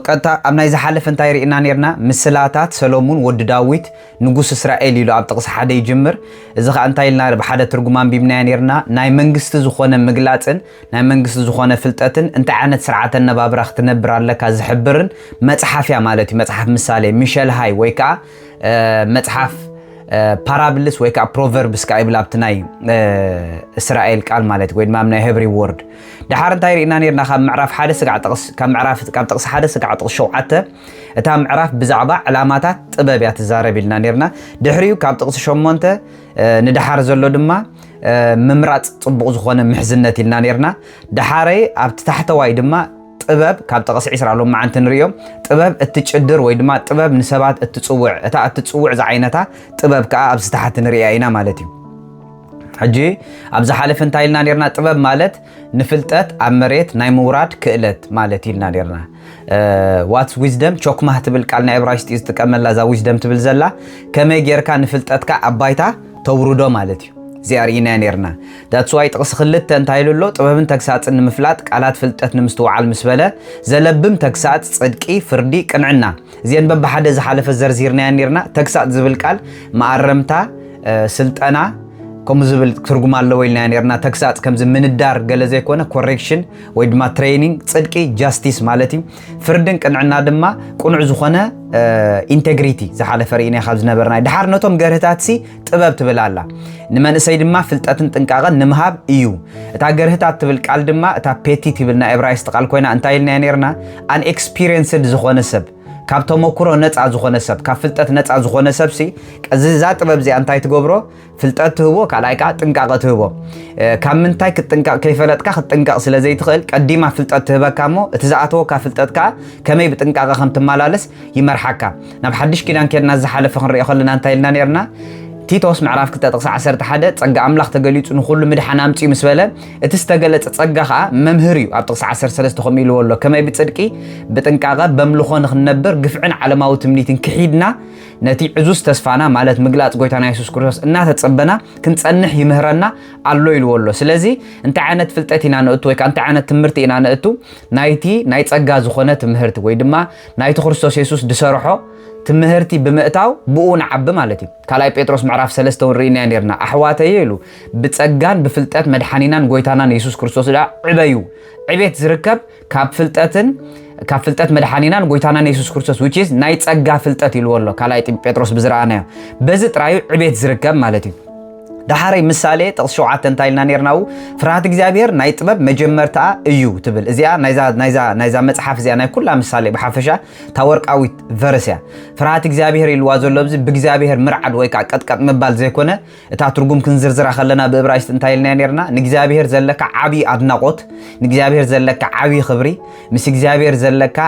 ቀጥታ ኣብ ናይ ዝሓለፈ እንታይ ርኢና ነርና ምስላታት ሰሎሞን ወዲ ዳዊት ንጉስ እስራኤል ኢሉ ኣብ ጥቅስ ሓደ ይጅምር እዚ ኸ እንታይ ኢልና ብሓደ ትርጉም አንቢብና ነርና ናይ መንግስቲ ዝኾነ ምግላጽን ናይ መንግስቲ ዝኾነ ፍልጠትን እንታይ ዓይነት ስርዓተ ነባብራ ክትነብር ኣለካ ዝሕብርን መጽሓፍያ ማለት እዩ መጽሓፍ ምሳሌ ሚሸል ሃይ ወይ ከዓ መጽሓፍ parables ወይ ከዓ proverbs ካ ይብላብት ናይ እስራኤል ቃል ማለት ወይ ድማ ናይ hebrew word ድሓር እንታይ ርኢና ነርና ካብ ምዕራፍ ሓደ ስጋዕ ጥቅስ ካብ ምዕራፍ ካብ ጥቅስ ሓደ ስጋዕ ጥቅስ 7 እታ ምዕራፍ ብዛዕባ ዕላማታት ጥበብ ያ ትዛረብ ኢልና ነርና ድሕሪኡ ካብ ጥቅስ 8 ንድሓር ዘሎ ድማ ምምራጽ ጽቡቕ ዝኾነ ምሕዝነት ኢልና ነርና ድሓረይ ኣብ ታሕተዋይ ድማ ጥበብ ካብ ጥቅስ 20 ሎም ማዓንቲ ንሪኦም ጥበብ እትጭድር ወይ ድማ ጥበብ ንሰባት እትጽውዕ እታ እትጽውዕ ዝዓይነታ ጥበብ ከዓ ኣብ ስታሕት ንሪያ ኢና ማለት እዩ ሕጂ ኣብ ዝሓለፈ እንታይ ኢልና ነርና ጥበብ ማለት ንፍልጠት ኣብ መሬት ናይ ምውራድ ክእለት ማለት ኢልና ነርና what's wisdom ቾክማህ ትብል ቃል ናይ ዕብራይስጥ ዝጥቀመላ ዛ wisdom ትብል ዘላ ከመይ ጌርካ ንፍልጠትካ ኣባይታ ተውርዶ ማለት እዩ زيارينا نيرنا that's why تقص خلت انتايلو طببن تكسات نمفلات قالات فلطت نمستوعال مسبله زلبم تكسات صدقي فردي قنعنا زين بب حدا زحالف زرزيرنا نيرنا تكسات زبل قال معرمتا سلطنا كم زبل ترجم الله ويلنا نيرنا تكسات كم زمن الدار قال زي كونه correction ويدما training صدقي justice مالتي فردن قنعنا دما قنع زخونه integrity زحالف فرينا خابز نبرنا دحار نوتهم غرهتاتسي طبب تبلالا نمن سيد ما فلطتن طنقاقه نمهاب ايو اتا غرهታት تبل قال دما اتا petty تبلنا عبرايست قال كوينا انتايلنا نيرنا an experienced زخونه سب ካብ ተሞክሮ ነፃ ዝኾነ ሰብ ካብ ፍልጠት ነፃ ዝኾነ ሰብ ሲ ቀዝዛ ጥበብ ዚ አንታይ ትገብሮ ፍልጠት ትህቦ ካላይካ ጥንቃቀ ትህቦ ካብ ምንታይ ክትጥንቃቅ ከይፈለጥካ ክትጥንቃቅ ስለ ዘይትኽእል ቀዲማ ፍልጠት ትህበካሞ እቲ ዝኣተወካ ፍልጠትካ ከመይ ብጥንቃቀ ከም ትመላለስ ይመርሓካ ናብ ሓድሽ ኪዳን ከድና ዝሓለፈ ክንሪኦ ከለና እንታይ ኢልና ነርና ቲቶስ معرف كتا تقص 11 ጸጋ አምላኽ ተገሊጹ ንኹሉ ምድሓና አምጪ ምስበለ እቲ ዝተገለጸ ጸጋ ኸ መምህርዩ ኣብ ጥቅስ 13 ከም ኢሉ ወሎ ከመይ ብጽድቂ ብጥንቃቐ በምልኾ ንኽነብር ግፍዕን ዓለማዊ ትምኒትን ክሒድና ነቲ ዕዙዝ ተስፋና ማለት ምግላጽ ጎይታና ኢየሱስ ክርስቶስ እናተጸበና ክንጸንሕ ይምህረና አሎ ኢሉ ወሎ ስለዚ እንታይ ዓይነት ፍልጠት ኢና ነእቱ ወይ እንታይ ዓይነት ትምህርቲ ኢና ነእቱ ናይቲ ናይ ጸጋ ዝኾነ ትምህርቲ ወይ ድማ ናይቲ ክርስቶስ ኢየሱስ ድሰርሖ تمهرتي بمئتاو بؤون عب مالتي كالاي بيتروس معرف 3 ورينا نيرنا احواتي يلو بتصغان بفلطات مدحانينان غويتانا يسوع كريستوس دا عبيو عبيت زركب كاب فلطات مدحانينان غويتانا يسوع كريستوس which is ناي ጸጋ ፍልጠት ይልወሎ ካላይ ጴጥሮስ ብዝራአና በዚ ጥራዩ ዕቤት ዝርከብ ማለት እዩ دحاري مثالي تقص شوعات انتايلنا نيرناو فرات እግዚአብሔር ናይ ጥበብ መጀመርታ እዩ ትብል እዚያ ናይዛ መጽሐፍ እዚያ ናይ ኩላ ምሳሌ በሐፈሻ ታወርቃዊት ቨርሲያ ፍራት እግዚአብሔር ይልዋ ዘሎ ብዚ ብእግዚአብሔር ምርዓድ ወይ ካ ቀጥቀጥ መባል ዘይኮነ እታ ትርጉም ክንዝርዝራ ከለና በዕብራይስጥ እንታይልና ነርና ንእግዚአብሔር ዘለካ ዓቢ አድናቆት ንእግዚአብሔር ዘለካ ዓቢ ክብሪ ምስ እግዚአብሔር ዘለካ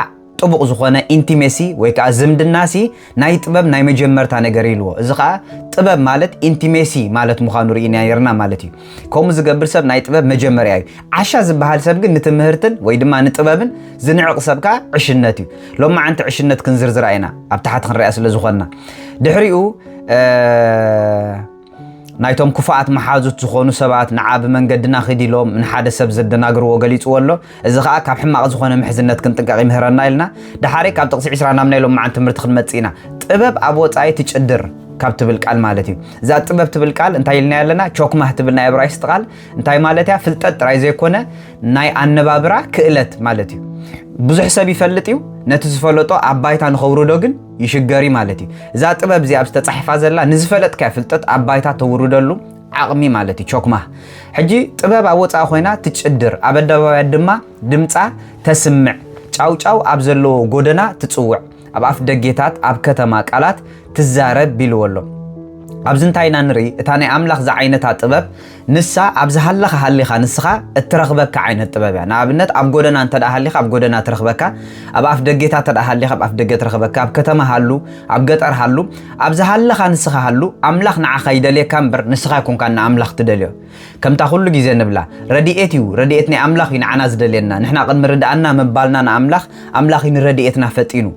ጥቡቅ ዝኾነ ኢንቲሜሲ ወይ ካ ዝምድናሲ ናይ ጥበብ ናይ መጀመርታ ነገር ይልዎ እዚ ካ ጥበብ ማለት ኢንቲሜሲ ማለት ምዃኑ ርኢና ነርና ማለት እዩ ከምኡ ዝገብር ሰብ ናይ ጥበብ መጀመርያ እዩ ዓሻ ዝበሃል ሰብ ግን ንትምህርትን ወይ ድማ ንጥበብን ዝንዕቕ ሰብካ ዕሽነት እዩ ሎማ ዓንቲ ዕሽነት ክንዝርዝራ ኢና ኣብ ታሕቲ ክንሪኣ ስለ ዝኾንና ድሕሪኡ ናይቶም ኩፋኣት መሓዙት ዝኾኑ ሰባት ንዓብ መንገድና ኺዲሎም ንሓደ ሰብ ዘደናግርዎ ገሊጽዎ ኣሎ እዚ ኸኣ ካብ ሕማቕ ዝኾነ ምሕዝነት ክንጥንቀቕ ይምህረና ኢልና ድሓሪ ካብ ጥቕሲ 20 ናምና ኢሎም ማዓን ትምህርቲ ክንመጽኢና ጥበብ ኣብ ወጻኢ ትጭድር ካብ ትብል ቃል ማለት እዩ እዛ ጥበብ ትብል ቃል እንታይ ኢልና ያለና ቾክማህ ትብል ናይ ዕብራይስጥ ቃል እንታይ ማለት ያ ፍልጠት ጥራይ ዘይኮነ ናይ ኣነባብራ ክእለት ማለት እዩ ብዙሕ ሰብ ይፈልጥ እዩ ነቲ ዝፈለጦ ኣባይታ ንኸውርዶ ግን ይሽገሪ ማለት እዩ እዛ ጥበብ እዚኣ ዝተጻሕፋ ዘላ ንዝፈለጥካ ፍልጠት ኣባይታ ተውርደሉ ዓቕሚ ማለት እዩ ቾክማህ ሕጂ ጥበብ ኣብ ወጻኢ ኮይና ትጭድር ኣብ ኣደባባይ ድማ ድምጻ ተስምዕ ጫውጫው ኣብ ዘለዎ ጎደና ትጽውዕ ኣብ ኣፍ ደጌታት ኣብ ከተማ ቃላት ትዛረብ ቢልወሎ ኣብዚ እንታይና ንርኢ እታ ናይ ኣምላኽ ዝዓይነታ ጥበብ ንሳ ኣብ ዝሃለኻ ሃሊኻ ንስኻ እትረኽበካ ዓይነት ጥበብ እያ ንኣብነት ኣብ ጎደና እንተዳ ሃሊኻ ኣብ ጎደና ትረኽበካ ኣብ ኣፍ ደጌታት እንተዳ ሃሊኻ ኣብ ኣፍ ደገ ትረኽበካ ኣብ ከተማ ሃሉ ኣብ ገጠር ሃሉ ኣብ ዝሃለኻ ንስኻ ሃሉ ኣምላኽ ንዓኻ ይደልየካ እምበር ንስኻ ይኮንካ ንኣምላኽ ትደልዮ ከምታ ኩሉ ግዜ ንብላ ረድኤት እዩ ረድኤት ናይ ኣምላኽ እዩ ንዓና ዝደልየና ንሕና ቅድሚ ርዳእና መባልና ንኣምላኽ ኣምላኽ እዩ ንረድኤትና ፈጢኑ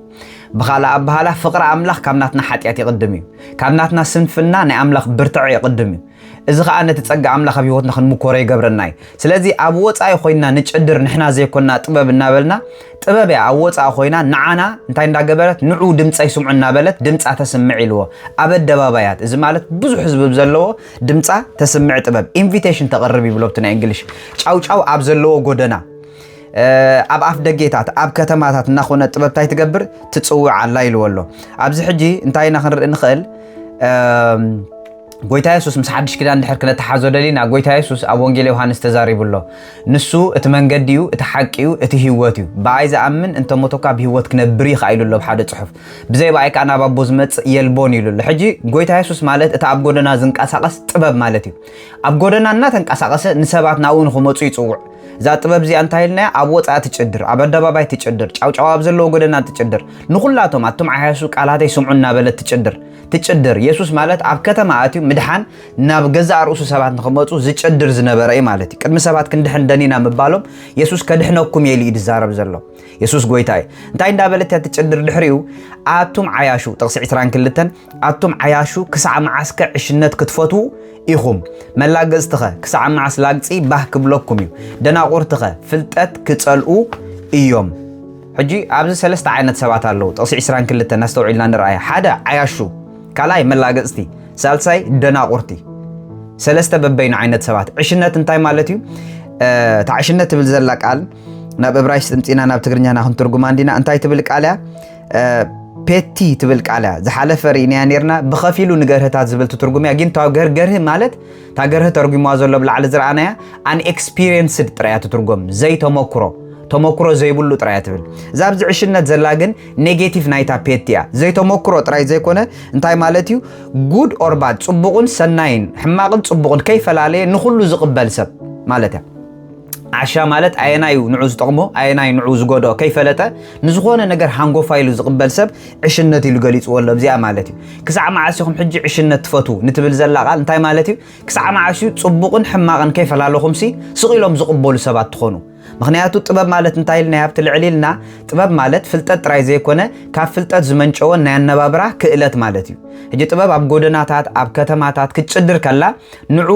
بخالا أبهالا فقر أملاخ كامناتنا حتيات يقدمي كامناتنا سنفنا ناي أملاخ برتع يقدمي إذا خانا تتسقى أملاخ بيوتنا خن مكوري قبرناي سلازي أبوت أي خوينا نتقدر نحنا زي كنا طبب النابلنا طبب أبوت أي خوينا نعنا انتاين دا قبرت نعو دمت أي سمع النابلت دمت تسمعي لو أبد دبابيات إذا مالت بزو حزب بزلو دمت تسمع طبب invitation تقربي بلوبتنا إنجليش چاو أبزلو قدنا أب أف دقيتات أب كتماتات ناخونا طبب تاي تقبر تتصوع على الليل والله أبز حجي انتاي نخل ጎይታ ኢየሱስ ምስ ሓድሽ ኪዳን ድሕር ክነተሓዞ ደሊና ጎይታ ኢየሱስ ኣብ ወንጌል ዮሐንስ ተዛሪቡሎ ንሱ እቲ መንገዲ እዩ እቲ ሓቂ እዩ እቲ ህይወት እዩ በኣይ ዝኣምን እንተሞተካ ብህይወት ክነብር ይኽእል ኣሎ ብሓደ ጽሑፍ ብዘይ በኣይ ካና ባቦ ዝመጽእ የልቦን ኢሉሎ ሕጂ ጎይታ ኢየሱስ ማለት እቲ ኣብ ጎደና ዝንቀሳቐስ ጥበብ ማለት እዩ ኣብ ጎደና እናተንቀሳቐሰ ንሰባት ናብኡ ንኽመጹ ይጽውዕ እዛ ጥበብ እዚኣ እንታይ ኢልና ኣብ ወጻኢ ትጭድር ኣብ ኣደባባይ ትጭድር ጫውጫው ኣብ ዘለዎ ጎደና ትጭድር ንኹላቶም ኣቶም ዓያሱ ቃላተይ ስምዑ እናበለት ትጭድር ኢየሱስ ማለት ኣብ ከተማ ኣትዩ ምድሓን ናብ ገዛ ርእሱ ሰባት ንኽመጹ ዝጭድር ዝነበረ እዩ ማለት እዩ ቅድሚ ሰባት ክንድሕን ደኒና ምባሎም ኢየሱስ ከድሕነኩም የሊ ይዛረብ ዘሎ ኢየሱስ ጎይታ እዩ እንታይ እንዳበለት ትጭድር ድሕሪኡ ኣቶም ዓያሹ ጥቕሲ 22 ኣቶም ዓያሹ ክሳዕ መዓስከ ዕሽነት ክትፈቱ ኢኹም መላገጽትኸ ክሳዕ መዓስ ላግጺ ባህ ክብለኩም እዩ ደናቁርትኸ ፍልጠት ክጸልኡ እዮም ሕጂ ኣብዚ ሰለስተ ዓይነት ሰባት ኣለዉ ጥቕሲ 22 ናስተውዒልና ንርአያ ሓደ ዓያሹ ካልኣይ መላገጽቲ ሳልሳይ ደናቁርቲ ሰለስተ በበይኑ ዓይነት ሰባት ዕሽነት እንታይ ማለት እዩ ታዕሽነት ትብል ዘላ ቃል ናብ ዕብራይስጥ ጥምጺና ናብ ትግርኛ ክንትርጉማ እንዲና እንታይ ትብል ቃል እያ ፔቲ ትብል ቃል እያ ዝሓለፈ ርኢና ነርና ብኸፊሉ ንገርህታት ዝብል ትርጉም እያ ግን ገርህ ማለት ታገርህ ተርጉምዋ ዘሎ ብላዕሊ ዝረኣናያ ኣን ኤክስፒሪየንስድ ጥራያ ትርጉም ተሞክሮ ዘይብሉ ጥራይ ትብል ዛብዚ ዕሽነት ዘላ ግን ኔጌቲቭ ናይታ ፔቲያ ዘይተሞክሮ ጥራይ ዘይኮነ እንታይ ማለት እዩ ጉድ ኦር ባድ ጽቡቕን ሰናይን ሕማቕን ጽቡቕን ከይፈላለየ ንኹሉ ዝቕበል ሰብ ማለት እያ ዓሻ ማለት ኣየናዩ ንዑ ዝጠቕሞ ኣየናዩ ንዑ ዝጎዶ ከይፈለጠ ንዝኾነ ነገር ሃንጎፋ ኢሉ ዝቕበል ሰብ ዕሽነት ኢሉ ገሊጽዎ ኣሎ እዚኣ ማለት እዩ ክሳዕ መዓሲኹም ሕጂ ዕሽነት ትፈቱ ንትብል ዘላ ቃል እንታይ ማለት እዩ ክሳዕ መዓሲዩ ጽቡቕን ሕማቕን ከይፈላለኹምሲ ስቕኢሎም ዝቕበሉ ሰባት ትኾኑ ምክንያቱ ጥበብ ማለት እንታይ ኢልና ያብቲ ልዕሊልና ጥበብ ማለት ፍልጠት ጥራይ ዘይኮነ ካብ ፍልጠት ዝመንጨወ ናይ ኣነባብራ ክእለት ማለት እዩ ሕጂ ጥበብ ኣብ ጎደናታት ኣብ ከተማታት ክትጭድር ከላ ንዑ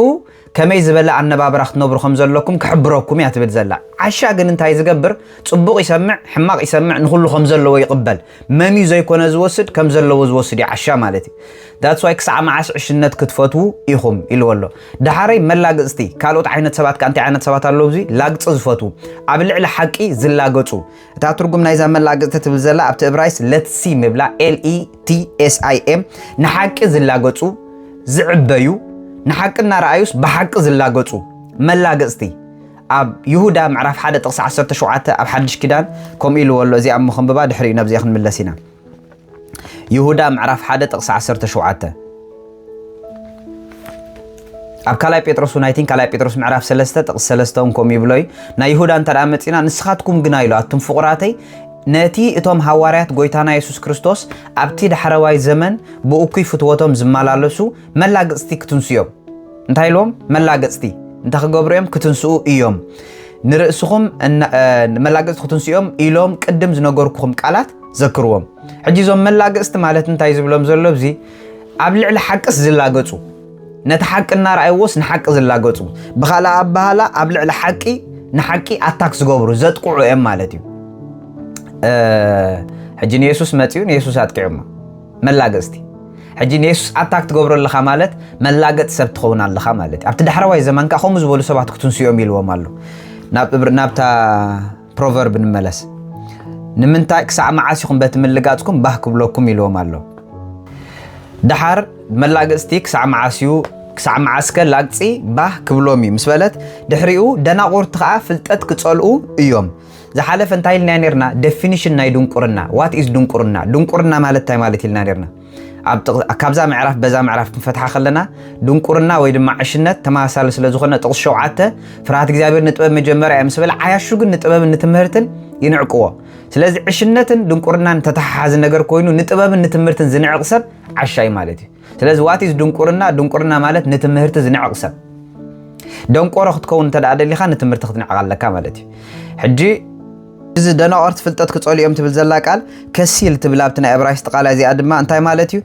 ከመይ ዝበለ ኣነባብራ ክትነብሩ ከም ዘለኩም ክሕብረኩም እያ ትብል ዘላ ዓሻ ግን እንታይ ዝገብር ጽቡቕ ይሰምዕ ሕማቕ ይሰምዕ ንኹሉ ከም ዘለዎ ይቕበል መሚዩ ዘይኮነ ዝወስድ ከም ዘለዎ ዝወስድ እዩ ዓሻ ማለት እዩ that's why ክሳዕ መዓስ ዕሽነት ክትፈትዉ ኢኹም ኢልዎ ኣሎ ዳሓረይ መላገጽቲ ካልኦት ዓይነት ሰባት ከ እንታይ ዓይነት ሰባት ኣለዉ እዚ ላግጽ ዝፈትዉ ኣብ ልዕሊ ሓቂ ዝላገጹ እታ ትርጉም ናይዛ መላገጽቲ ትብል ዘላ ኣብቲ ዕብራይስ let's see ምብላ LETSIM ንሓቂ ዝላገጹ ዝዕበዩ ንሓቅና ረኣዩስ ብሓቂ ዝላገጹ መላገጽቲ ኣብ ይሁዳ ምዕራፍ 1 ጥቕሲ 17 ኣብ ሓድሽ ኪዳን ከምኡ ኢልዎ ኣሎ እዚኣ ምኽንብባ ድሕሪኡ ናብዚኣ ክንምለስ ኢና ይሁዳ ምዕራፍ 1 ጥቕሲ 17 ኣብ ካልኣይ ጴጥሮስ ናይቲን ካልኣይ ጴጥሮስ ምዕራፍ 3 ጥቕሲ 3 ከምኡ ይብሎ ናይ ይሁዳ እንተደኣ መፂና ንስኻትኩም ግና ኢሉ ኣቱም ፍቑራተይ ነቲ እቶም ሃዋርያት ጎይታና ኢየሱስ ክርስቶስ ኣብቲ ዳሕረዋይ ዘመን ብእኩይ ፍትወቶም ዝመላለሱ መላገጽቲ ክትንስዮም እንታይ ኢሎም መላገጽቲ እንተ ክገብሩ ክትንስኡ እዮም ንርእስኹም መላገጽቲ ክትንስዮም ኢሎም ቅድም ዝነገርኩኹም ቃላት ዘክርዎም ሕጂ ዞም መላገጽቲ ማለት እንታይ ዝብሎም ዘሎ እዚ ኣብ ልዕሊ ሓቅስ ዝላገጹ ነቲ ሓቂ እናርኣይዎስ ንሓቂ ዝላገጹ ብኻልእ ኣባሃላ ኣብ ልዕሊ ሓቂ ንሓቂ ኣታክ ዝገብሩ ዘጥቅዑ እዮም ማለት እዩ ሕጂ ንየሱስ መፅኡ ንየሱስ ኣጥቂዑማ መላገጽቲ ሕጂ ንየሱስ ኣታክ ትገብሮ ኣለኻ ማለት መላገጽ ሰብ ትኸውን ኣለኻ ማለት እዩ ኣብቲ ዳሕረዋይ ዘመንካ ከምኡ ዝበሉ ሰባት ክትንስዮም ኢልዎም ኣሎ ናብታ ፕሮቨርብ ንመለስ ንምንታይ ክሳዕ መዓስ ኢኹም በቲ ምልጋጽኩም ባህ ክብለኩም ኢልዎም ኣሎ ድሓር መላገጽቲ ክሳዕ መዓስዩ ክሳዕ መዓስከ ላግጺ ባህ ክብሎም እዩ ምስ በለት ድሕሪኡ ደናቁርቲ ከዓ ፍልጠት ክጸልኡ እዮም ዝሓለፈ እንታይ ኢልና ነርና ዴፊኒሽን ናይ ድንቁርና ዋት ኢዝ ድንቁርና ማለት እንታይ ማለት ኢልና ነርና ካብዛ ምዕራፍ በዛ ምዕራፍ ክንፈትሓ ከለና ድንቁርና ወይ ድማ ዕሽነት ተመሳሳሊ ስለ ዝኾነ ጥቕስ 7 ፍርሃት እግዚአብሔር ንጥበብ መጀመርያ ምስ በለ ዓያሹ ግን ንጥበብን ንትምህርትን ይንዕቅዎ ስለዚ ዕሽነትን ድንቁርናን ተተሓሓዝ ነገር ኮይኑ ንጥበብን ንትምህርትን ዝንዕቅ ሰብ ዓሻይ ማለት እዩ ስለዚ ዋት ኢዝ ድንቁርና ማለት ንትምህርቲ ዝንዕቅ ሰብ ደንቆሮ ክትከውን ተዳኣ ደሊኻ ንትምህርቲ ክትንዕቅ ኣለካ ማለት እዩ ሕጂ እዚ ደናቁርት ፍልጠት ክጸልዮም ትብል ዘላ ቃል ከሲል ትብላብትና ዕብራይስጥ ቃል እዚኣ ድማ እንታይ ማለት እዩ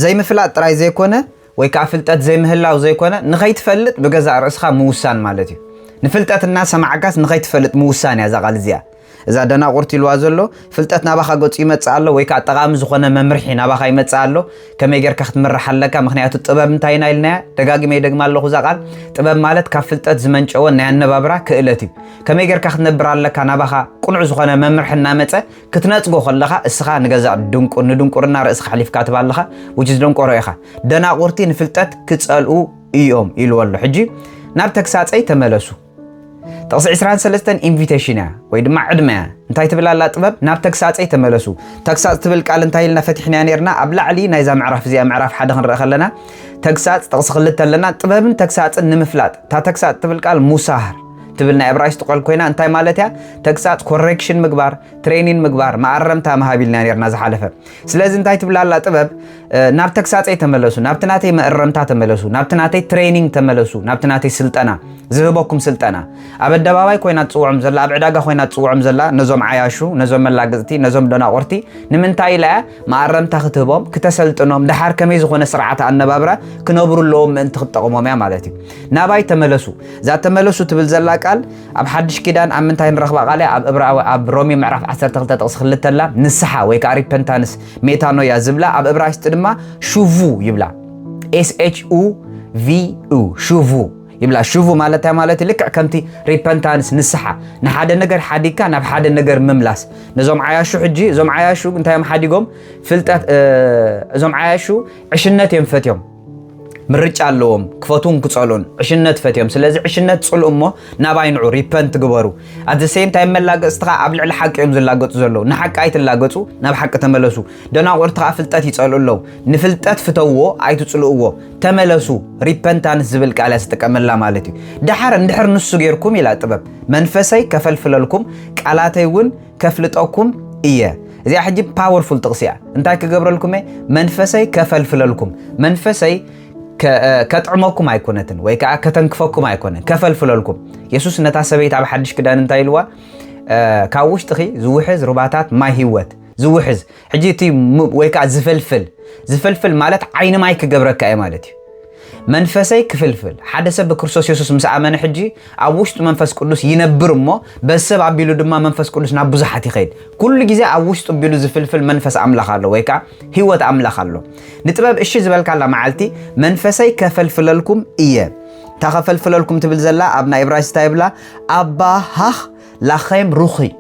ዘይምፍላጥ ጥራይ ዘይኮነ ወይ ከዓ ፍልጠት ዘይምህላው ዘይኮነ ንኸይትፈልጥ ብገዛ ርእስኻ ምውሳን ማለት እዩ ንፍልጠትና ሰማዕካስ ንኸይትፈልጥ ምውሳን እያ ዛ ቃል እዚኣ እዛ ደናቁርት ኢልዋ ዘሎ ፍልጠት ናባኻ ገጹ ይመጽእ ኣሎ ወይ ከዓ ጠቓሚ ዝኾነ መምርሒ ናባኻ ይመጽእ ኣሎ ከመይ ጌርካ ክትምራሕ ኣለካ ምክንያቱ ጥበብ እንታይ ኢና ኢልና ደጋጊመ ይደግማ ኣለኹ ዛ ቃል ጥበብ ማለት ካብ ፍልጠት ዝመንጨወ ናይ ኣነባብራ ክእለት እዩ ከመይ ጌርካ ክትነብር ኣለካ ናባኻ ቁኑዕ ዝኾነ መምርሒ እናመጸ ክትነጽጎ ከለኻ እስኻ ንገዛእ ንድንቁርና ርእስኻ ሓሊፍካ ትባለኻ which is ደንቆሮ ኢኻ ደናቁርቲ ንፍልጠት ክጸልኡ እዮም ኢልዎ ኣሎ ሕጂ ናብ ተግሳጸይ ተመለሱ ጥቕሲ 23 ኢንቪቴሽን ወይ ድማ ዕድመ እንታይ ትብላላ ጥበብ ናብ ተግሳጸይ ተመለሱ ተግሳጽ ትብል ቃል እንታይ ኢልና ፈቲሕና ነርና ኣብ ላዕሊ ናይዛ ምዕራፍ እዚኣ ምዕራፍ 1 ክንርኢ ከለና ተግሳጽ ጥቕሲ 2 ኣለና ጥበብን ተግሳጽን ንምፍላጥ ታ ተግሳጽ ትብል ቃል ሙሳህር ትብልና ዕብራይስጥ ቃል ኮይና እንታይ ማለት ያ ተግሳጽ ኮሬክሽን ምግባር ትሬኒንግ ምግባር ማዕረምታ መሃቢልና ነርና ዝሓለፈ ስለዚ እንታይ ትብላላ ጥበብ ናብ ተግሳጸይ ተመለሱ ናብቲ ናተይ ማዕረምታ ተመለሱ ናብቲ ናተይ ትሬኒንግ ተመለሱ ናብቲ ናተይ ስልጠና ዝህበኩም ስልጠና ኣብ ኣደባባይ ኮይና ጽውዕም ዘላ ኣብ ዕዳጋ ኮይና ጽውዕም ዘላ ነዞም ዓያሹ ነዞም መላግጽቲ ነዞም ደናቁርቲ ንምንታይ ኢላ ማዕረምታ ክትህቦም ክተሰልጥኖም ድሓር ከመይ ዝኾነ ስርዓት ኣነባብራ ክነብሩሎም ምእንቲ ክጠቕሞም ያ ማለት እዩ ናባይ ተመለሱ ዛ ተመለሱ ትብል ዘላ ቃል ኣብ ሓድሽ ኪዳን ኣብ ምንታይ ንረኽባ ቃል ኣብ ሮሚ ምዕራፍ 12 ጥቕሲ 2 ላ ንስሓ ወይ ከዓ ሪፐንታንስ ሜታኖያ ዝብላ ኣብ ዕብራይስጥ ድማ ሹቡ ይብላ SHUVU ሹቡ ይብላ ሹቡ ማለት ማለት ልክዕ ከምቲ ሪፐንታንስ ንስሓ ንሓደ ነገር ሓዲካ ናብ ሓደ ነገር ምምላስ ነዞም ዓያሹ ሕጂ እዞም ዓያሹ እንታይም ሓዲጎም ፍልጠት እዞም ዓያሹ ዕሽነት እዮም ፈትዮም ምርጫ ኣለዎም ክፈቱን ክጸሉን ዕሽነት ፈትዮም ስለዚ ዕሽነት ጽልኡ እሞ ናባይ ንዑ ሪፐንት ግበሩ at the same time መላገጽትኻ ኣብ ልዕሊ ሓቂ እዮም ዝላገጹ ዘለዉ ንሓቂ ኣይትላገጹ ናብ ሓቂ ተመለሱ ደናቁርትኻ ፍልጠት ይጸልኡ ኣለዉ ንፍልጠት ፍተውዎ ኣይትጽልእዎ ተመለሱ ሪፐንታንስ ዝብል ቃል ያስጥቀመላ ማለት እዩ ድሕር ንሱ ጌርኩም ኢላ ጥበብ መንፈሰይ ከፈልፍለልኩም ቃላተይ እውን ከፍልጠኩም እየ እዚኣ ሕጂ ፓወርፉል ጥቕሲያ እንታይ ክገብረልኩም መንፈሰይ ከፈልፍለልኩም መንፈሰይ كتعمكم أيكونتن ويكا كتنكفكم أيكونن كفلفللكم يسوس نتاسبيت على حدش كده ننتهي لوا كاوش تخي زوحز رباطات ما هيوت زوحز حجيتي ويكا زفلفل مالت عين مايك جبرك أي مالتي منفسي كفلفل حدث بكرسوس يسوس مساء من حجي عوشت منفس كلوس ينبر مو بس عبيلو دما منفس كلوس نبوز حتي خيد كل جزء عوشت بيلو زفلفل منفس عمله خالو ويكا هو عمله خالو نتباب إيش زبالك على معلتي منفسي كفلفل لكم إياه تخفلفل لكم تبل زلا أبنا إبراهيم تايبلا أبا هخ لخيم روخي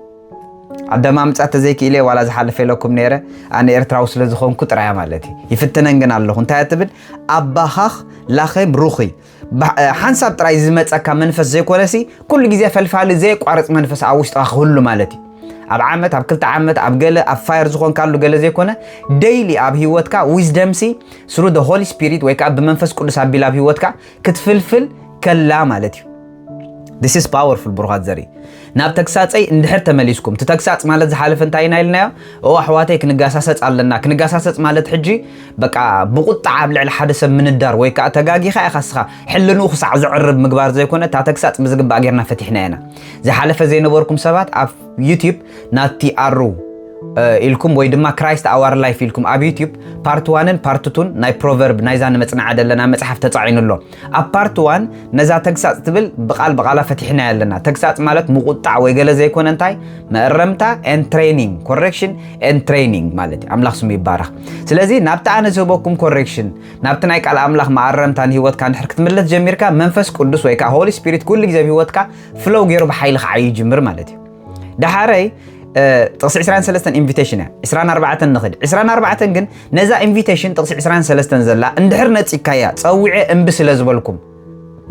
عندما متأت زيك إليه ولا زحلف لكم نيرة أنا إرتراوس لزخون كتر يا مالتي يفتنن الله أنت هتبل أباخ لاخيم روخي حنسب تراي زمت أكا منفس زيك ولسي كل جزء فالفعل زيك وعرض منفس عوشت أخله مالتي أب عامت أب كلت عامت أب جل أب فاير زخون كارلو جل زيك ونا daily أب هيوتك wisdom سي through the Holy Spirit ويك أب منفس كل سب بلا هيوتك كتفلفل كلا مالتي This is powerful برهات زري ناب تكساتي اندحر تمليسكم تتكسات مالت زحالف انتاينا لنا او احواتي كنغاساسات علنا كنغاساسات مالت حجي بقى بقطع على حدث من الدار ويكا تغاغي خا خاصخا حلنو خصع زعرب مغبار زي كونه تا تكسات مزغبا غيرنا فتحنا هنا زحالف زي نبركم سبات اف يوتيوب ناتي ارو إلكم ويدما كرايست اور لايف إلكم اب يوتيوب بارت 1 بارت 2 ناي بروفيرب نايزان مصنع عدلنا مصحف تصعين له اب بارت 1 نزا تكسات تبل بقال فتحنا يلنا تكسات مالت مقطع وي غله زي كون انتاي مقرمتا ان تريننج كوركشن ان تريننج مالتي املاح سم يبارخ سلازي نابتا انا زوبكم كوركشن نابتا ناي قال املاح معرمتان هيوت كان حركت ملت جميركا منفس قدس ويكا هولي سبيريت كل غزي هيوتكا فلو غيرو بحيل خعي جمر مالتي دحاري تقصي 23 انفيتيشن 24 نخد 24 كن نزا انفيتيشن تقصي 23 زلا اندحر نصيكايا صوعي انبس لزبلكم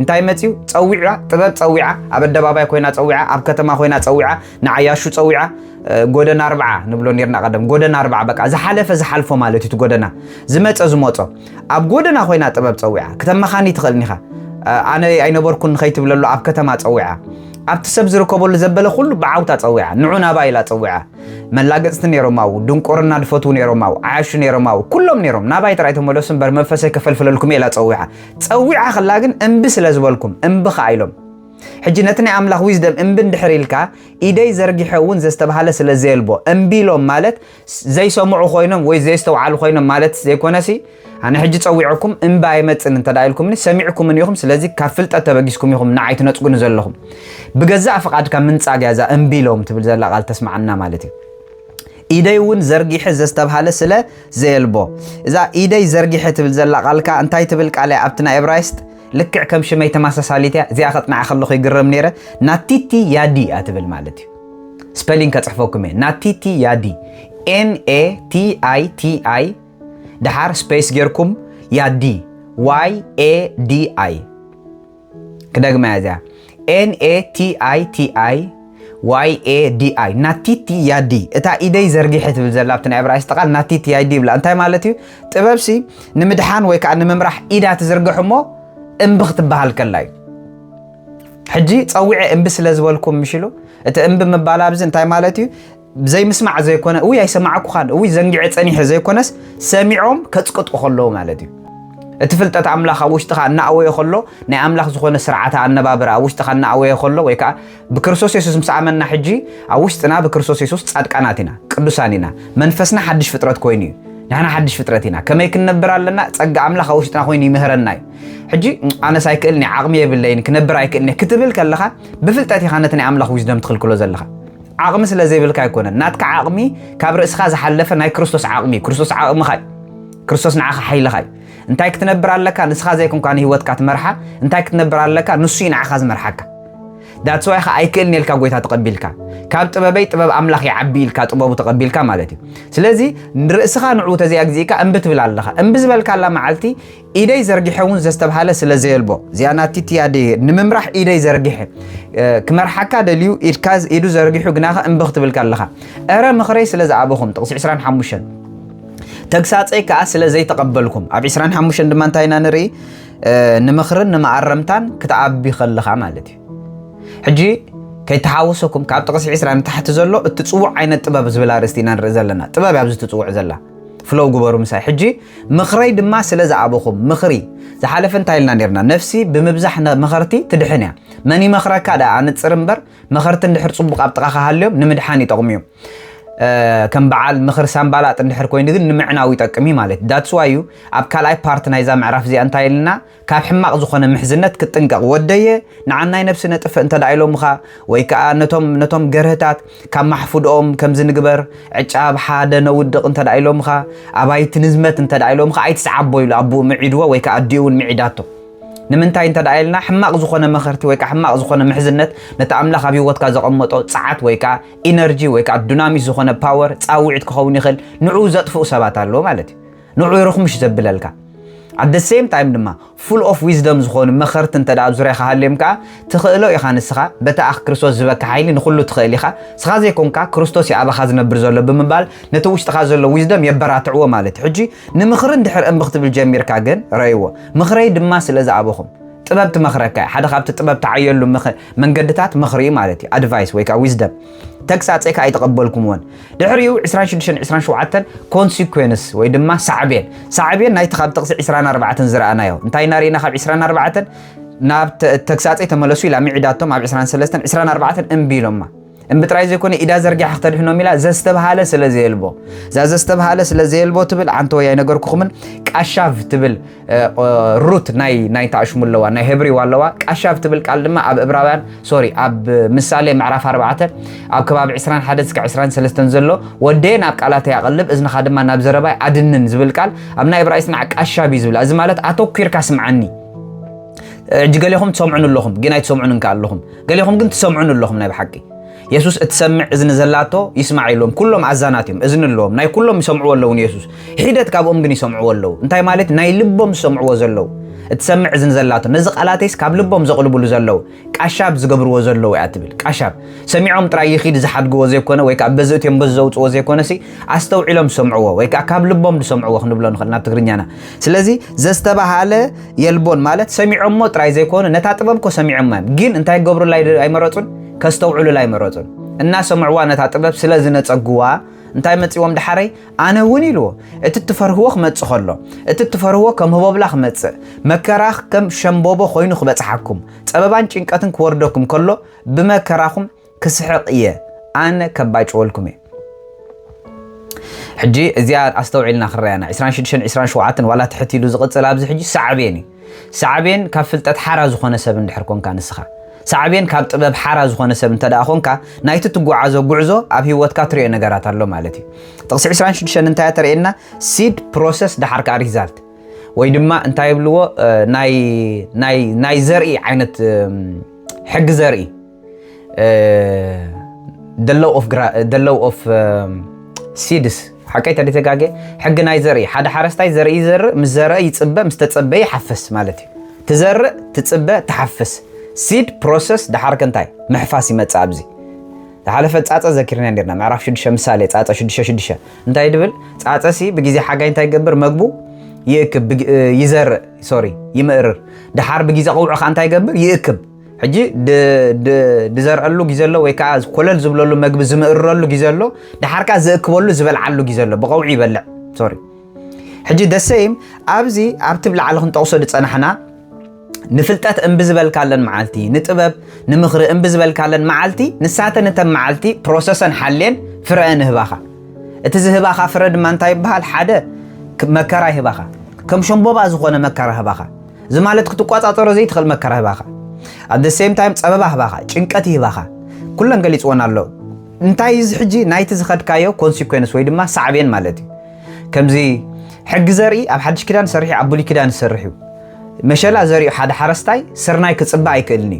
انتاي متيو صوعا طبب صوعا اب الدباباي كوينا صوعا اب كتما كوينا صوعا نعياشو صوعا غودنا 4 نبلو نيرنا قدم غودنا 4 بقى زحلفو مالتي تغودنا زمصو اب غودنا كوينا طبب صوعا كتما خاني تخلنيخا انا اينبركن خيتبللو اب كتما صوعا أبت سبزر كبول زبالة كله بعوضة صويعة نعونا بايلا صويعة من لاجت نيروماو دون كورنا دفتو نيروماو عاش نيروماو كلهم نيروم نباي ترايتهم ولسن برمفسك فلفل لكم إلى صويعة خلاجن انبس لزبالكم انبخ عيلهم ሕጂ ነቲ ናይ ኣምላኽ ዊዝደም እምቢ እንድሕር ኢልካ ኢደይ ዘርጊሐ እውን ዘስተባሃለ ስለ ዘየልቦ እምቢሎም ማለት ዘይሰምዑ ኮይኖም ወይ ዘይስተውዓሉ ኮይኖም ማለት ዘይኮነሲ ኣነ ሕጂ ፀዊዕኩም እምባ ኣይመፅን እንተዳ ኢልኩምኒ ሰሚዕኩምን ኢኹም ስለዚ ካብ ፍልጠት ተበጊስኩም ኢኹም ንዓይ ትነፅጉን ዘለኹም ብገዛእ ፍቓድካ ምንፃግ እያ እዛ እምቢሎም ትብል ዘላ ቃል ተስማዓና ማለት እዩ ኢደይ እውን ዘርጊሐ ዘስተባሃለ ስለ ዘየልቦ እዛ ኢደይ ዘርጊሐ ትብል ዘላ ቃልካ እንታይ ትብል ቃል ኣብቲ ናይ ዕብራይስጥ ልክዕ ከም ሽመይ ተመሳሳሊት እያ እዚኣ ከጥናዕ ከለኹ ይግረም ነይረ ናቲቲ ያዲ እትብል ማለት እዩ ስፔሊንግ ከፅሕፈኩም እየ ናቲቲ ያዲ NATITI ድሓር ስፔስ ጌርኩም ያዲ YADI ክደግማ እዚኣ NATITI YADI ናቲቲ ያዲ እታ ኢደይ ዘርጊሐ ትብል ዘላ ኣብቲ ናይ ዕብራይስጥ ቃል ናቲቲ ያዲ ይብላ እንታይ ማለት እዩ ጥበብሲ ንምድሓን ወይ ከዓ ንምምራሕ ኢዳ ትዝርግሕ እሞ እምቢ ክትበሃል ከላ እዩ ሕጂ ፀዊዐ እምቢ ስለ ዝበልኩም ምሽሉ እቲ እምቢ ምባል ኣብዚ እንታይ ማለት እዩ ብዘይ ምስማዕ ዘይኮነ ወይ ኣይሰማዕኩኻን ወይ ዘንጊዐ ፀኒሐ ዘይኮነስ ሰሚዖም ከፅቅጡ ከለዉ ማለት እዩ እቲ ፍልጠት ኣምላኽ ኣብ ውሽጥኻ እናኣወየ ከሎ ናይ ኣምላኽ ዝኾነ ስርዓት ኣነባብራ ኣብ ውሽጥኻ እናኣወየ ከሎ ወይ ከዓ ብክርስቶስ የሱስ ምስ ኣመና ሕጂ ኣብ ውሽጥና ብክርስቶስ የሱስ ጻድቃናት ኢና ቅዱሳን ኢና መንፈስና ሓድሽ ፍጥረት ኮይኑ እዩ ንሕና ሓድሽ ፍጥረት ኢና ከመይ ክንነብር ኣለና ፀጋ ኣምላኽ ኣብ ውሽጥና ኮይኑ ይምህረና እዩ ሕጂ ኣነስ ኣይክእልኒ ዓቕሚ የብለይን ክነብር ኣይክእልኒ ክትብል ከለኻ ብፍልጠት ኢኻ ነቲ ናይ ኣምላኽ ዊዝደም ትኽልክሎ ዘለኻ ዓቕሚ ስለ ዘይብልካ ኣይኮነን ናትካ ዓቕሚ ካብ ርእስኻ ዝሓለፈ ናይ ክርስቶስ ዓቕሚ ክርስቶስ ዓቕምኻ ክርስቶስ ንዓኻ ሓይልኻ እዩ እንታይ ክትነብር ኣለካ ንስኻ ዘይኮንካ ንህይወትካ ትመርሓ እንታይ ክትነብር ኣለካ ንሱ እዩ ንዓኻ ዝመርሓካ ዳትስ ዋይ ኻ ኣይክእልኒ ኢልካ ጎይታ ተቐቢልካ ካብ ጥበበይ ጥበብ ኣምላኽ ይዓቢ ኢልካ ጥበቡ ተቐቢልካ ማለት እዩ ስለዚ ንርእስኻ ንዕኡ ተዚኣ ግዜካ እምቢ ትብል ኣለኻ እምቢ ዝበልካላ መዓልቲ ኢደይ ዘርጊሐ እውን ዘስተባሃለ ስለ ዘየልቦ እዚኣ ናቲቲ ያዲ ንምምራሕ ኢደይ ዘርጊሐ ክመርሓካ ደልዩ ኢዱ ዘርጊሑ ግናኸ እምቢ ክትብል ኣለኻ ኣረ ምኽረይ ስለ ዝኣበኹም ጥቕሲ 25 ተግሳፀይ ከዓ ስለ ዘይተቐበልኩም ኣብ 25 ድማ እንታይ ኢና ንርኢ ንምኽርን ንማኣረምታን ክትዓቢ ከለኻ ማለት እዩ ሕጂ ከይተሓወሰኩም ካብ ጥቕሲ 20 ንታሕቲ ዘሎ እትፅውዕ ዓይነት ጥበብ ዝብል ኣርእስቲ ኢና ንርኢ ዘለና ጥበብ ኣብዚ ትፅውዕ ዘላ ፍለው ግበሩ ምሳይ ሕጂ ምኽረይ ድማ ስለ ዝኣበኹም ምኽሪ ዝሓለፈ እንታይ ኢልና ነርና ነፍሲ ብምብዛሕ መኸርቲ ትድሕን እያ መን ይመኽረካ ዳ ኣንፅር እምበር መኸርቲ እንድሕር ፅቡቕ ኣብ ጥቓኻ ሃልዮም ንምድሓን ይጠቕሙ እዮም ከም በዓል ምኽር ሳምባላጥ እንድሕር ኮይኑ ግን ንምዕናው ይጠቅም ማለት ዳትስ ዋይ እዩ ኣብ ካልኣይ ፓርት ናይዛ ምዕራፍ እዚኣ እንታይ ኢልና ካብ ሕማቕ ዝኾነ ምሕዝነት ክትጥንቀቕ ወደየ ንዓናይ ነፍሲ ነጥፍእ እንተዳ ኢሎምኻ ወይ ከዓ ነቶም ገርህታት ካብ ማሕፉድኦም ከምዚ ንግበር ዕጫ ብሓደ ነውድቕ እንተዳ ኢሎምኻ ኣባይቲ ንዝመት እንተዳ ኢሎምኻ ኣይትስዓቦ ኢሉ ኣቦኡ ምዒድዎ ወይ ከዓ ኣዲኡ እውን ምዒዳቶ ንምንታይ እንተዳ ኢልና ሕማቕ ዝኾነ መኸርቲ ወይ ከዓ ሕማቕ ዝኾነ ምሕዝነት ነቲ ኣምላኽ ኣብ ህይወትካ ዘቐመጦ ፀዓት ወይ ከዓ ኢነርጂ ወይ ከዓ ዱናሚስ ዝኾነ ፓወር ፃውዒት ክኸውን ይኽእል ንዑ ዘጥፍኡ ሰባት ኣለዎ ማለት እዩ ንዑ ይረኽሙሽ ዘብለልካ at the same time ድማ full of wisdom ዝኾኑ መኸርቲ እንተዳ ኣብ ዙርያኻ ሃልዮም ከዓ ትኽእሎ ኢኻ ንስኻ በታ ኣኽ ክርስቶስ ዝበካ ሓይሊ ንኹሉ ትኽእል ኢኻ ስኻ ዘይኮንካ ክርስቶስ ይኣባኻ ዝነብር ዘሎ ብምባል ነቲ ውሽጥኻ ዘሎ ዊዝደም የበራትዕዎ ማለት ሕጂ ንምኽሪ እንድሕር እምቢ ክትብል ጀሚርካ ግን ረእይዎ ምኽረይ ድማ ስለ ዝኣበኹም ጥበብ ትመኽረካ ሓደ ካብቲ ጥበብ ተዓየሉ መንገድታት ምኽሪ ማለት እዩ ኣድቫይስ ወይ ከዓ ዊዝደም ተግሳፀይካ ኣይተቐበልኩምዎን ድሕሪኡ 26-27 ኮንሲኩዌንስ ወይ ድማ ሳዕቤን ናይቲ ካብ ጥቕሲ 24 ዝረኣናዮ እንታይ ናርኢና ካብ 24 ናብ ተግሳፀይ ተመለሱ ኢላ ሚዒዳቶም ኣብ 23-24 እምቢ ኢሎማ እምብጥራይ ዘይኮነ ኢዳ ዘርጊሓ ክተድሕኖም ኢላ ዘስተባሃለ ስለ ዘየልቦ እዛ ዘስተባሃለ ስለ ዘየልቦ ትብል ዓንተ ወይ ኣይነገርኩኹምን ቃሻቭ ትብል ሩት ናይ ተኣሽሙ ኣለዋ ናይ ሄብሪ ኣለዋ ቃሻቭ ትብል ቃል ድማ ኣብ ዕብራውያን ኣብ ምሳሌ ምዕራፍ 4 ኣብ ከባቢ 21-23 ዘሎ ወደየ ናብ ቃላት ያቐልብ እዝንኻ ድማ ናብ ዘረባይ ኣድንን ዝብል ቃል ኣብ ናይ ዕብራይስጥ ቃሻቭ ዝብል እዚ ማለት ኣተኲርካ ስምዓኒ እጅ ገሊኹም ትሰምዑን ኣለኹም ግን ኣይትሰምዑን እንካ ኣለኹም ገሊኹም ግን ትሰምዑን ኣለኹም ናይ ብሓቂ يسوس اتسمع إذن زلاتو يسمع لهم كلهم عزاناتهم إذن لهم ناي كلهم يسمعوا لهم يسوس حيدت كابهم جن يسمعوا لهم انتي مالت ناي لبهم يسمعوا زلوا اتسمع إذن زلاتو نزق علاتيس كاب لبهم زقلبوا له زلوا كعشاب زقبروا زلوا يعتبل كعشاب سمعهم ترى يخيد زحد جوا زي كونه ويك بزوت يوم بزوت وزي كونه سي استوعي لهم سمعوا ويك كاب لبهم يسمعوا خلنا بلون خلنا تقرنيانا سلازي زستبه على يلبون مالت سمعهم ما ترى زي كونه نتعتبهم كو سمعهم من جين انتي جبروا لا أي مراتون كاستوعلوا لا يمرطون الناس سمعوا أن تعتبر سلازنا تجوا انتاي مصيوم دحري انا ونيلو اتتفرهو خمص خلو اتتفرهو كم هبوبلا خمص مكراخ كم شمبوبو خوينو خبصحكم صببان ጭንቀትን كوردكم كله بمكراخم كسحقيه انا كباጭ ولكم حجي ازياد استوعلنا خريانا 26 27 ولا تحتيلو زقصل ابز حجي سعبين كاب فلطت حرا زخونه سب اندحر كونكا نسخه سعبين كاب طبب حرا زخونه سب انتدا كونكا نايت تغعزو غعزو اب هيوتكا تري نغرات الله مالتي طقس 26 انت ترينا سيد بروسيس دحركا ريزالت ወይ ድማ እንታይ ብልዎ ናይ ዘርኢ ዓይነት ሕግ ዘርኢ the law of seeds حكيت هذه تجاجة حق ناي زري حدا حرستاي زري زر مزرع يتصبى مستتصبى يحفز مالتي تزرع تتصبى تحفز seed process ده حركة انتاي محفاسي ما تصابزي ده حلفة تعطى ذكرنا نديرنا ما عرفش شو مثال تعطى شدشة انتاي دبل تعطى سي بجيزي حاجة انتاي جبر مقبو يكب يزرع سوري يمرر ده حرب بجيزي قوع انتاي جبر يكب حجي د زرعلو غيزلو ወይ ከዓ ኮለል ዝብለሉ መግብ ዝምእረሉ غيزلو دحركا زእክበሉ ዝበልዓሉ غيزلو بقوع يبلع سوري حجي دسيم ابزي ابتبلع علخن طقسو دصنحنا نفلطات انبزبل كالن معالتي نطبب نمخر انبزبل كالن معالتي نساته نتم معالتي بروسسن حلين فرأن هباخا اتزهباخا فرد ما انت يبحال حدا مكرا هباخا كم شنبوبا زخونه مكرا هباخا زمالت كتقواطاطرو زي تخل مكرا هباخا at the same time صبابه هباخا ጭንቀት ይባኻ ኩለን ገሊጽወን ኣሎ እንታይ ዝሕጂ ናይቲ ዝኸድካዮ ኮንሲኩዌንስ ወይ ድማ ሳዕቤን ማለት እዩ ከምዚ ሕግ ዘርኢ ኣብ ሓድሽ ክዳን ሰርሒ ኣቡሊ ክዳን ሰርሑ መሸላ ዘርኢ ሓደ ሓረስታይ ስርናይ ክጽባ ኣይክእልኒ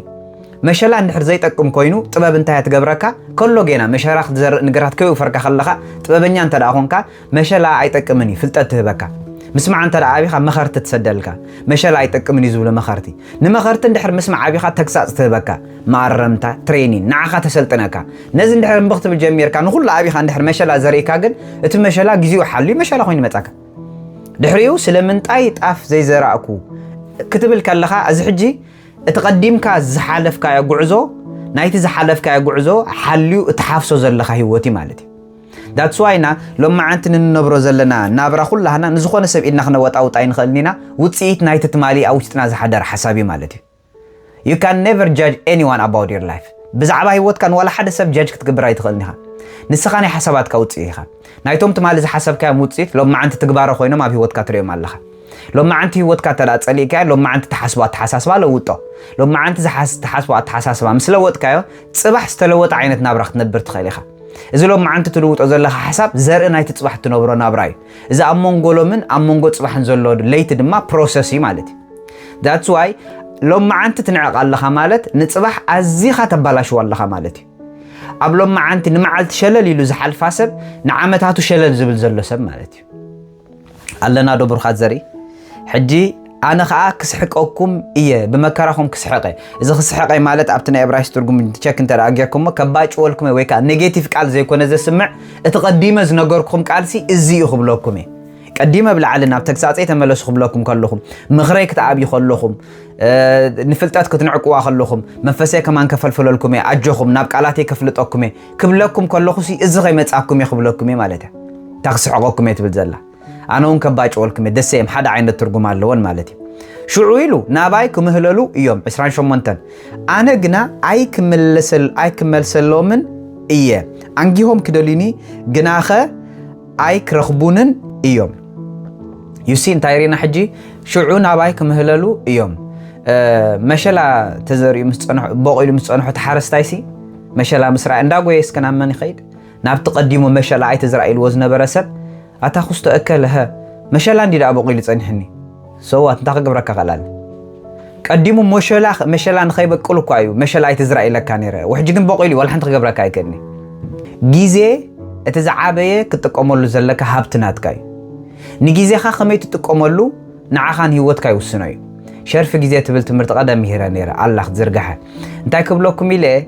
መሸላ እንድሕር ዘይጠቅም ኮይኑ ጥበብ እንታይ ትገብረካ ከሎ ገና መሸራ ክትዘርእ ንግራት ከዩ ፈርካ خلኻ ጥበበኛ እንተ ዳኾንካ መሸላ ኣይጠቅምኒ ፍልጠት ትህበካ مسمع انت لعابيخا مخرت تسدلك مشال يطقمني زبل مخرتي نمخرت اندحر مسمع عابيخا تكساص تبكا مارمتا ترينين نعخا تسلطنكا نز اندحر مبخت بالجميركا نخل عابيخا اندحر مشال زريكا كن ات مشال غزيو حلي مشال خوين متاكا دحريو سلمنطاي طاف زي زراكو كتبل كلخا از حجي اتقدمكا زحالفكا يا غعزو نايتي زحالفكا يا غعزو حليو اتحافسو زلخا هيوتي مالتي that's why نا لما عنتن نبرو زلنا نابرا كلنا نزخونه سب إننا خنا وطاوط عين خلنينا وتصيت نايت تمالي أو تنازع حدر حسابي مالتي you can never judge anyone about your life بزعبا هيوت كان ولا حدا سب judge كتقبراي تخلنيها نسخاني حسابات كوتصيها نايتهم تمالي زي حساب كام وتصيت لما عنت تقباره خوينا ما بهوت كاتريو مالها لما عنت هوت كاتلات عليك لما عنت تحسبات حساسبا لوطو لما عنت زي تحسبات حساسبا مسلوت كايو صباح استلوت عينت نابرخ تنبر تخيليها إذا لو ما أنت تلوت أزلها حساب زر نايت تصبح تنبرو نابراي إذا أمونغولو من أمونغو تصبح نزلو ليت دما بروسيسي مالتي that's why لو ما أنت تنعق الله مالت نتصبح أزيخة تبلاش والله مالتي قبل ما أنت نمعلت شلل يلو زحال فاسب نعمتاتو شلل زبل زلو سب مالتي ألنا دبر خات زري حجي أنا خا كسحقكم إيه بمكرهم كسحقي إذا كسحقي مالت أبتنا إبراهيم ترجم تشك أنت رأجيكم كباج أولكم ويكا نيجاتيف قال زي كون إذا سمع تقديم زنجركم قالسي إزاي يخبلكم قديمة بالعلنا بتكسات تملس خبلكم كلهم مغريك تعبي خلهم نفلتات كتنعقوا خلهم منفسي كمان كفلفل لكم أجوهم نابك علاتي كفلتكم كبلكم كلهم سي إزاي متعكم يخبلكم مالته تكسحقكم يتبدله أنا هم كباج أولكم دسيم حدا عند الترجمة اللون مالتي شو عيلو ناباي كمهللو يوم 28 أنا جنا أي كمل سلومن إيه عنجيهم كدليني جناخة أي كرخبونن يوم يسين تايرين حجي شو ناباي كمهللو يوم مشلا تزري مستأنح بقولي مستأنح تحرس تايسي مشلا مسرع عندك كنا من خيد ناب تقدموا مشلا عي تزرع الوزن برسب أتاخذ تأكلها مشلا عندي لا بقولي تصنحني سوات انت قبرك غلال قديمو مشلا نخيب كله كايو مشلا يتزرع لك كانيره وحجين بقولي ولا حنت قبرك ايكني غيزه اتزعابيه كتقوملو زلك هابتنات كاي نغيزه خميت تقوملو نعخان هيوت كاي وسناي شرف غيزه تبل تمرت قدم يهرا نيره الله زرغها انت كبلكم يله